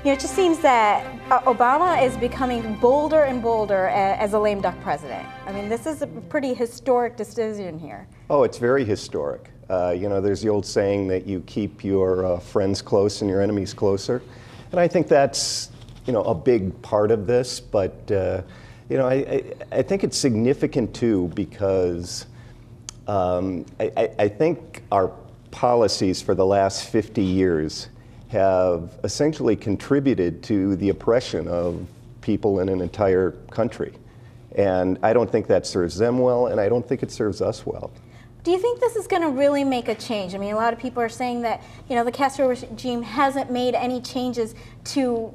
it just seems that Obama is becoming bolder and bolder as a lame duck president. I mean, this is a pretty historic decision here. Oh, it's very historic. There's the old saying that you keep your friends close and your enemies closer. And I think that's, a big part of this. But, I think it's significant, too, because I think our policies for the last 50 years have essentially contributed to the oppression of people in an entire country. And I don't think that serves them well, and I don't think it serves us well. Do you think this is going to really make a change? I mean, a lot of people are saying that, the Castro regime hasn't made any changes to,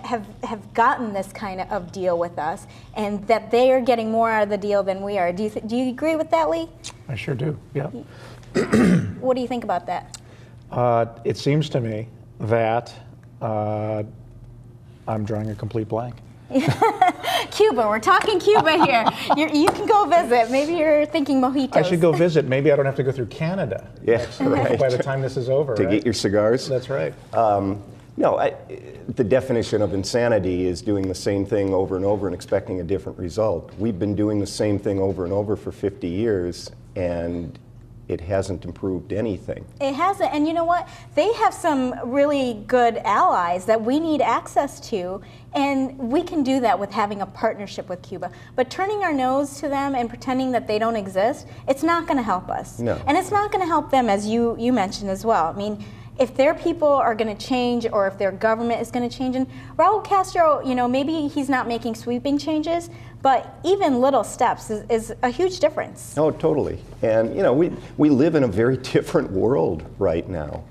have gotten this kind of deal with us, and that they are getting more out of the deal than we are. Do you agree with that, Lee? I sure do, yeah. What do you think about that? It seems to me that I'm drawing a complete blank. Cuba, we're talking Cuba here. You can go visit. Maybe you're thinking mojitos. I should go visit. Maybe I don't have to go through Canada. Yeah, right. By the time this is over. To get your cigars? That's right. The definition of insanity is doing the same thing over and over and expecting a different result. We've been doing the same thing over and over for 50 years, and it hasn't improved anything. It hasn't, and you know what? They have some really good allies that we need access to, and we can do that with having a partnership with Cuba. But turning our nose to them and pretending that they don't exist, it's not going to help us. No. And it's not going to help them, as you mentioned as well. I mean, if their people are going to change, or if their government is going to change, and Raul Castro, maybe he's not making sweeping changes, but even little steps is a huge difference. Oh, totally. And we live in a very different world right now,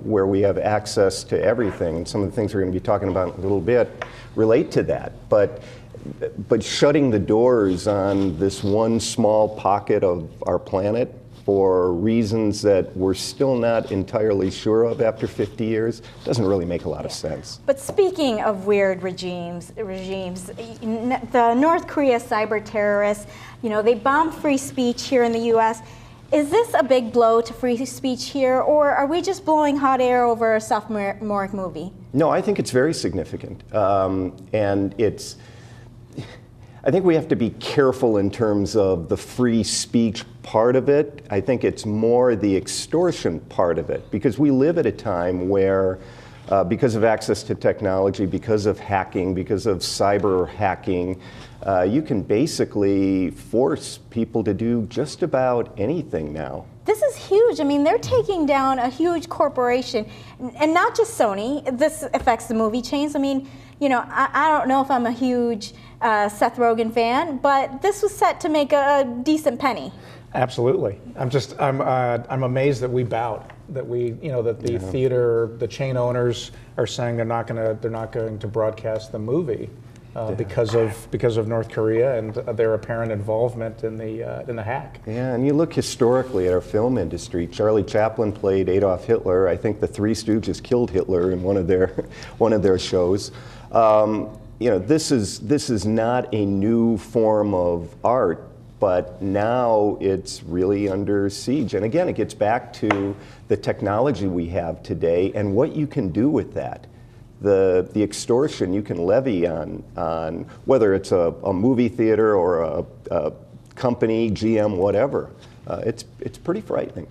where we have access to everything. And some of the things we're going to be talking about in a little bit relate to that. But shutting the doors on this one small pocket of our planet for reasons that we're still not entirely sure of after 50 years doesn't really make a lot of sense. But speaking of weird regimes, the North Korea cyber terrorists, they bomb free speech here in the U.S. Is this a big blow to free speech here, or are we just blowing hot air over a sophomoric movie? No, I think it's very significant. I think we have to be careful in terms of the free speech part of it. I think it's more the extortion part of it, because we live at a time where, because of access to technology, because of hacking, because of cyber hacking, you can basically force people to do just about anything now. This is huge. I mean, they're taking down a huge corporation, and not just Sony. This affects the movie chains. I mean, I don't know if I'm a huge Seth Rogen fan, but this was set to make a decent penny. Absolutely. I'm amazed that we bowed. That the theater, the chain owners are saying they're not going to broadcast the movie because of North Korea and their apparent involvement in the hack. Yeah, and you look historically at our film industry. Charlie Chaplin played Adolf Hitler. I think the Three Stooges killed Hitler in one of their shows. This is not a new form of art, but now it's really under siege. And again, it gets back to the technology we have today and what you can do with that. The extortion you can levy on whether it's a movie theater or a company, GM, whatever. It's pretty frightening.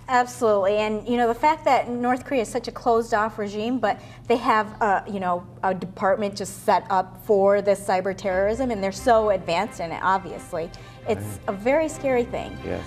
Absolutely, and the fact that North Korea is such a closed-off regime, but they have a department just set up for this cyber terrorism, and they're so advanced in it. Obviously, it's a very scary thing. Yes.